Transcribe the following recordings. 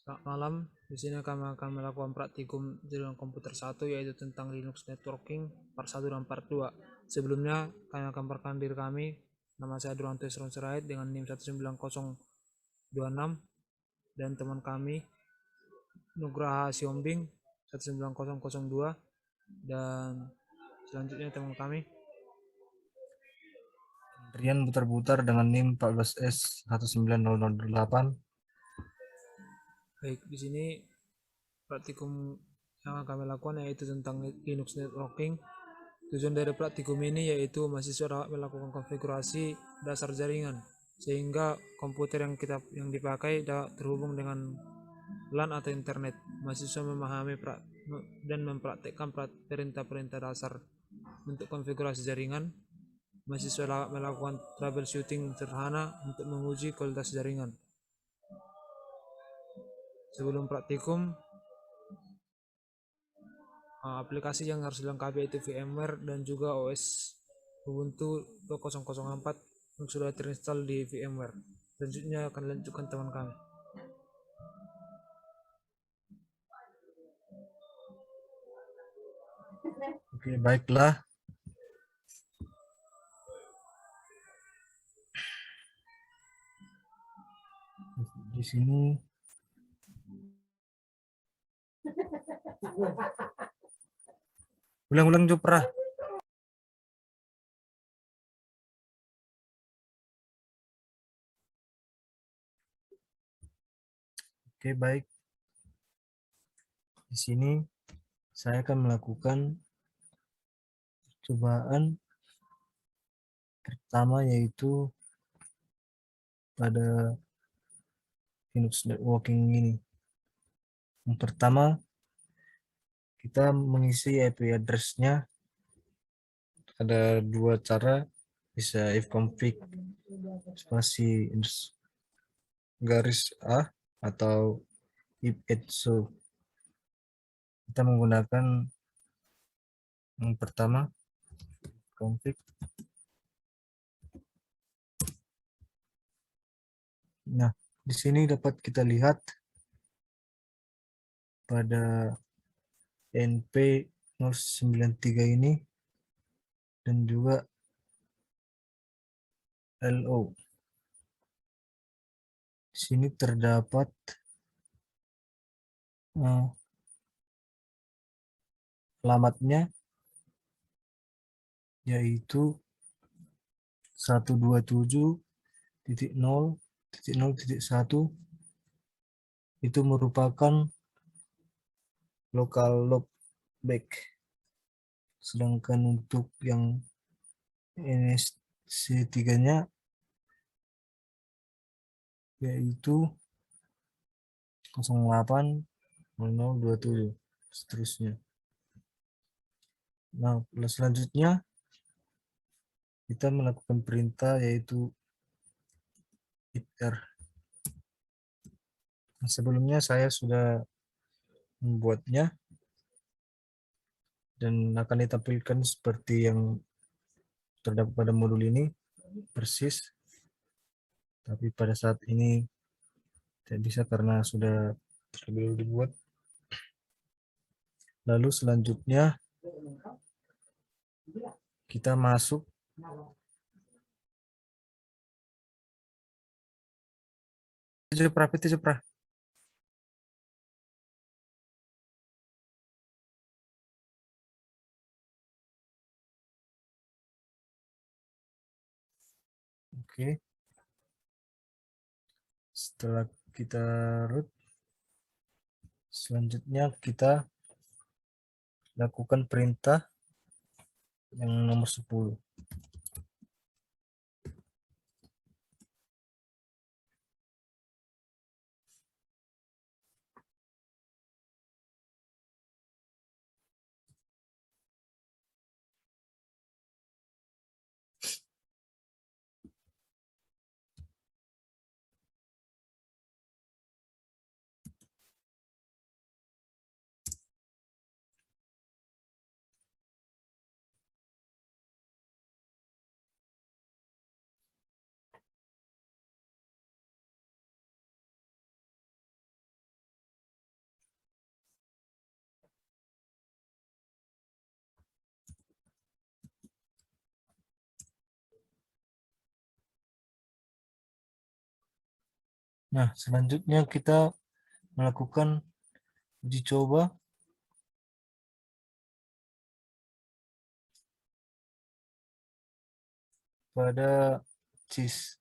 Selamat malam. Di sini kami akan melakukan praktikum jaringan komputer 1 yaitu tentang Linux networking part 1 dan part 2. Sebelumnya kami akan perkenalkan diri kami. Nama saya Duranto Esron Sirait dengan NIM 19026 dan teman kami Nugraha Siombing 19002 dan selanjutnya teman kami Rian Butar-Butar dengan NIM 14S19008. Baik, di sini praktikum yang akan kami lakukan yaitu tentang Linux networking. Tujuan dari praktikum ini yaitu mahasiswa dapat melakukan konfigurasi dasar jaringan sehingga komputer yang dipakai dapat terhubung dengan LAN atau internet. Mahasiswa memahami dan mempraktekkan perintah-perintah dasar untuk konfigurasi jaringan. Mahasiswa dapat melakukan troubleshooting sederhana untuk menguji kualitas jaringan. Sebelum praktikum, aplikasi yang harus dilengkapi yaitu VMware dan juga OS Ubuntu 2004 yang sudah terinstall di VMware. Selanjutnya akan dilanjutkan teman kami. Oke, baiklah. Di sini ulang-ulang Jupra. Oke, baik. Di sini saya akan melakukan percobaan pertama yaitu pada Linux networking ini. Yang pertama, kita mengisi IP address-nya. Ada dua cara, bisa ifconfig spasi garis A atau ifetso. Kita menggunakan yang pertama, config. Nah, di sini dapat kita lihat pada NP093 ini dan juga LO. Di sini terdapat alamatnya yaitu 127.0.0.1 itu merupakan local loopback. Sedangkan untuk yang NSC3-nya yaitu 080027 seterusnya. Nah, selanjutnya kita melakukan perintah yaitu ifr. Nah, sebelumnya saya sudah membuatnya dan akan ditampilkan seperti yang terdapat pada modul ini persis, tapi pada saat ini tidak bisa karena sudah terlebih dahulu dibuat. Lalu selanjutnya kita masuk Jepra. Oke. Setelah kita root, selanjutnya kita lakukan perintah yang nomor 10. Nah, selanjutnya kita melakukan uji coba pada CIS.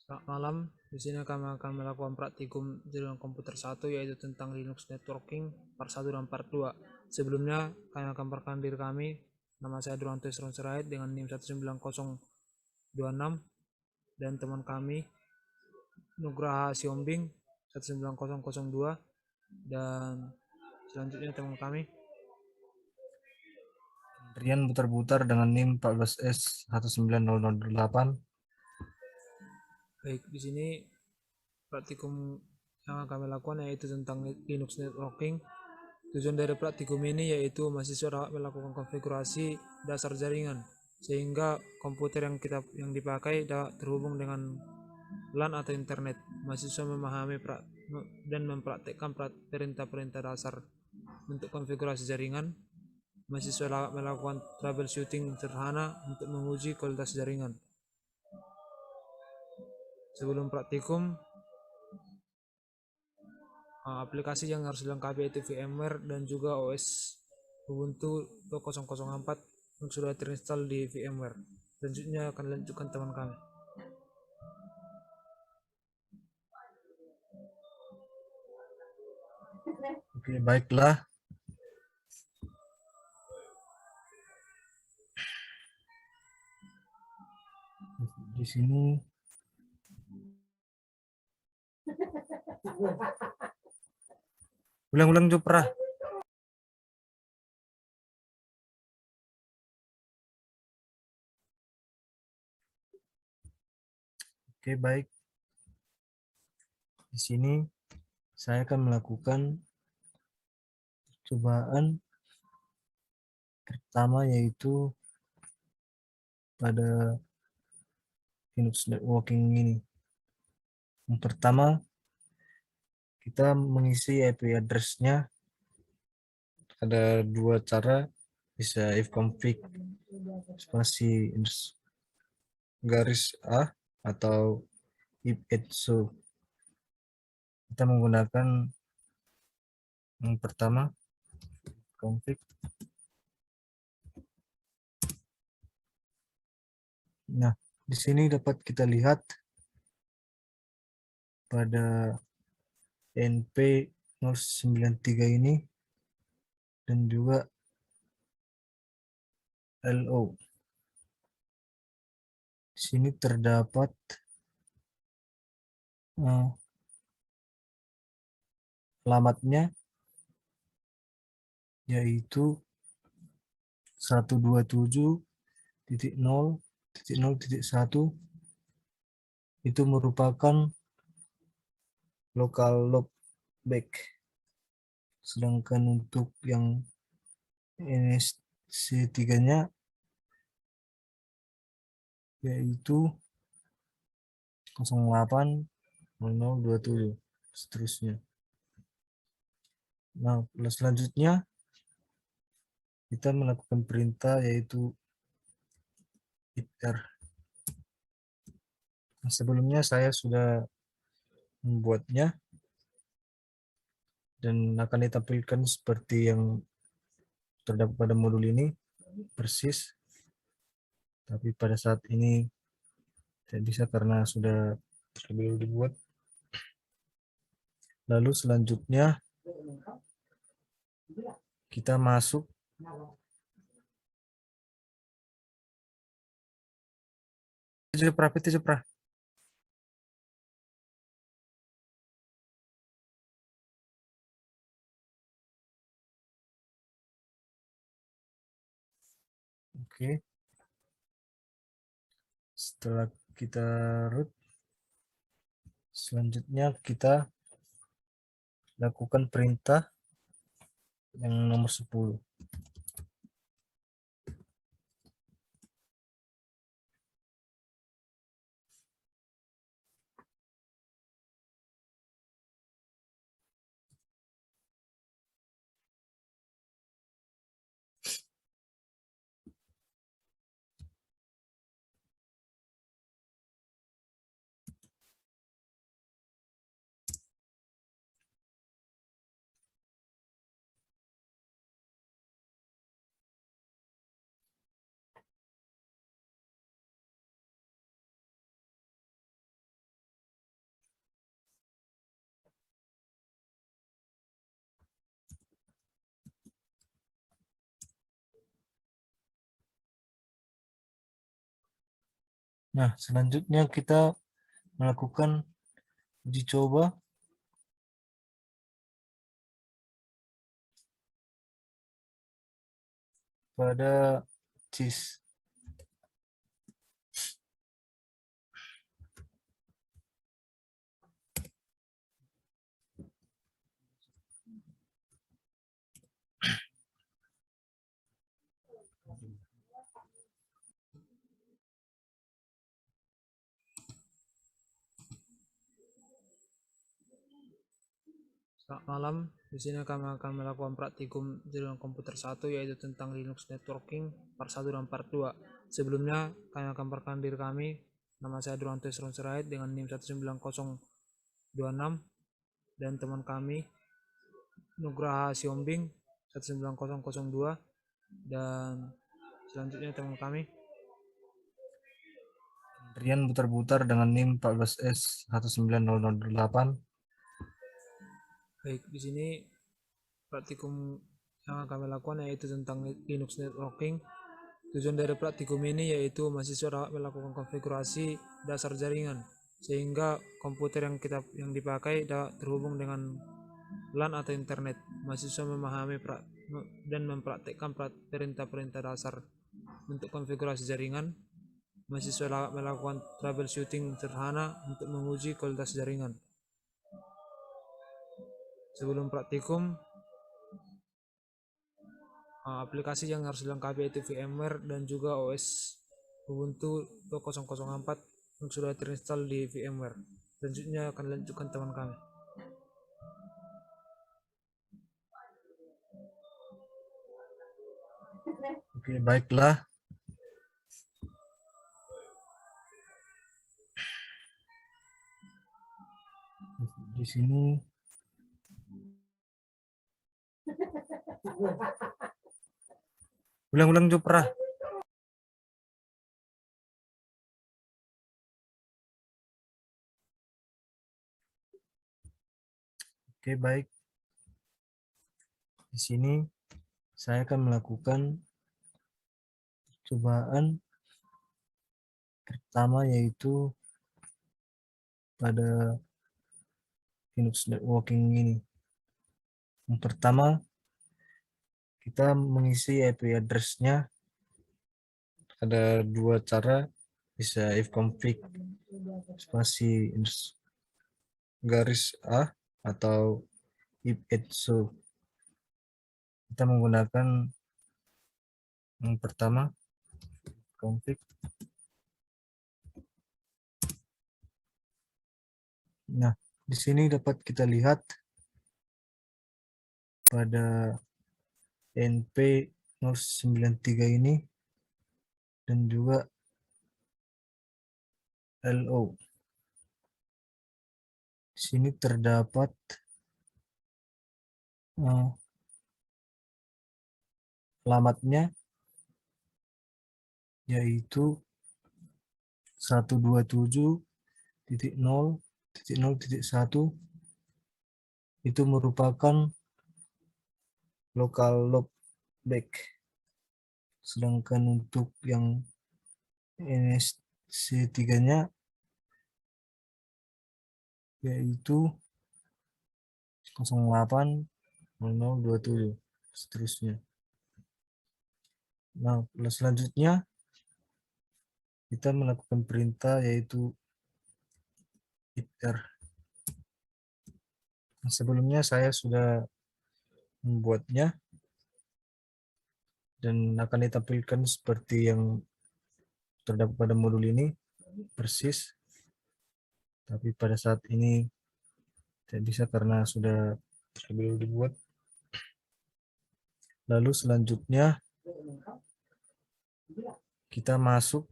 Selamat malam. Di sini kami akan melakukan praktikum jaringan komputer 1 yaitu tentang Linux networking part 1 dan part 2. Sebelumnya kami akan perkenalkan diri kami. Nama saya Duranto Isron Sirait dengan NIM 19026 dan teman kami Nugraha Siombing 19002 dan selanjutnya teman kami Rian Butar-Butar dengan NIM 14S19008. baik. Di sini praktikum yang kami lakukan yaitu tentang Linux networking. Tujuan dari praktikum ini yaitu mahasiswa dapat melakukan konfigurasi dasar jaringan sehingga komputer yang dipakai dapat terhubung dengan LAN atau internet. Mahasiswa memahami dan mempraktekkan perintah-perintah dasar untuk konfigurasi jaringan. Mahasiswa dapat melakukan troubleshooting sederhana untuk menguji kualitas jaringan. Sebelum praktikum, aplikasi yang harus dilengkapi yaitu VMware dan juga OS Ubuntu 2004 yang sudah terinstall di VMware. Selanjutnya akan dilanjutkan teman kami. Oke, baiklah. Di sini ulang-ulang Jopra. Oke, baik. Di sini saya akan melakukan cobaan pertama yaitu pada Linux networking ini. Yang pertama, kita mengisi IP address-nya. Ada dua cara, bisa ifconfig spasi garis A atau ifetso. Kita menggunakan yang pertama, config. Nah, di sini dapat kita lihat pada NP093 ini dan juga LO. Di sini terdapat alamatnya yaitu 127.0.0.1 itu merupakan local loopback. Sedangkan untuk yang NSC3-nya yaitu 08.0027 seterusnya. Nah, selanjutnya kita melakukan perintah yaitu ifr. Nah, sebelumnya saya sudah membuatnya dan akan ditampilkan seperti yang terdapat pada modul ini persis, tapi pada saat ini tidak bisa karena sudah terlebih dahulu dibuat. Lalu selanjutnya kita masuk Jepra. Oke. Setelah kita root, selanjutnya kita lakukan perintah yang nomor 10. Nah, selanjutnya kita melakukan uji coba pada CIS. Selamat malam. Di sini kami akan melakukan praktikum jaringan komputer 1 yaitu tentang Linux networking part 1 dan part 2. Sebelumnya kami akan perkenalkan diri kami. Nama saya Duranto Esron Sirait dengan NIM 19026 dan teman kami Nugraha Siombing 19002 dan selanjutnya teman kami Rian Butar-Butar dengan NIM 14S19008. baik. Di sini praktikum yang kami lakukan yaitu tentang Linux networking. Tujuan dari praktikum ini yaitu mahasiswa dapat melakukan konfigurasi dasar jaringan sehingga komputer yang dipakai dapat terhubung dengan LAN atau internet. Mahasiswa memahami dan mempraktekkan perintah-perintah dasar untuk konfigurasi jaringan. Mahasiswa dapat melakukan troubleshooting sederhana untuk menguji kualitas jaringan. Sebelum praktikum, aplikasi yang harus dilengkapi yaitu VMware dan juga OS Ubuntu 2004 yang sudah terinstall di VMware. Selanjutnya akan dilanjutkan teman kami. Oke, baiklah. Di sini ulang-ulang Jopra. Oke, baik. Di sini saya akan melakukan cobaan pertama yaitu pada Linux networking ini. Yang pertama, kita mengisi IP address-nya. Ada dua cara, bisa ifconfig spasi garis A atau ifetso. Kita menggunakan yang pertama, config. Nah, di sini dapat kita lihat pada NP093 ini dan juga LO. Di sini terdapat alamatnya yaitu 127.0.0.1 itu merupakan local loopback. Sedangkan untuk yang NSC3-nya yaitu 080027 seterusnya. Nah, selanjutnya kita melakukan perintah yaitu ifr. Nah, sebelumnya saya sudah membuatnya dan akan ditampilkan seperti yang terdapat pada modul ini persis, tapi pada saat ini tidak bisa karena sudah terlebih dahulu dibuat. Lalu selanjutnya kita masuk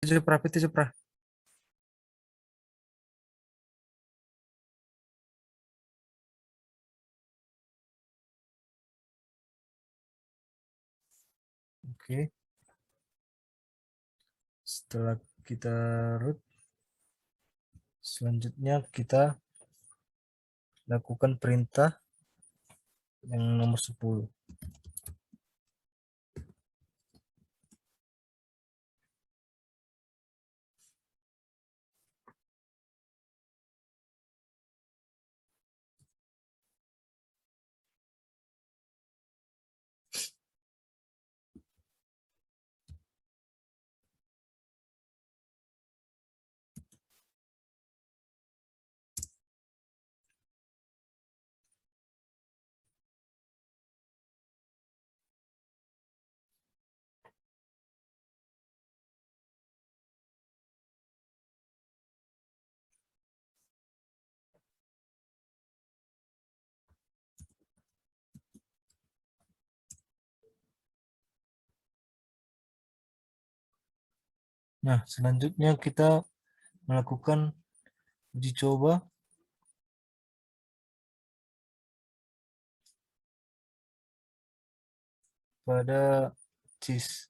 Jepra. Oke. Setelah kita root, selanjutnya kita lakukan perintah yang nomor 10. Nah, selanjutnya kita melakukan uji coba pada cheese.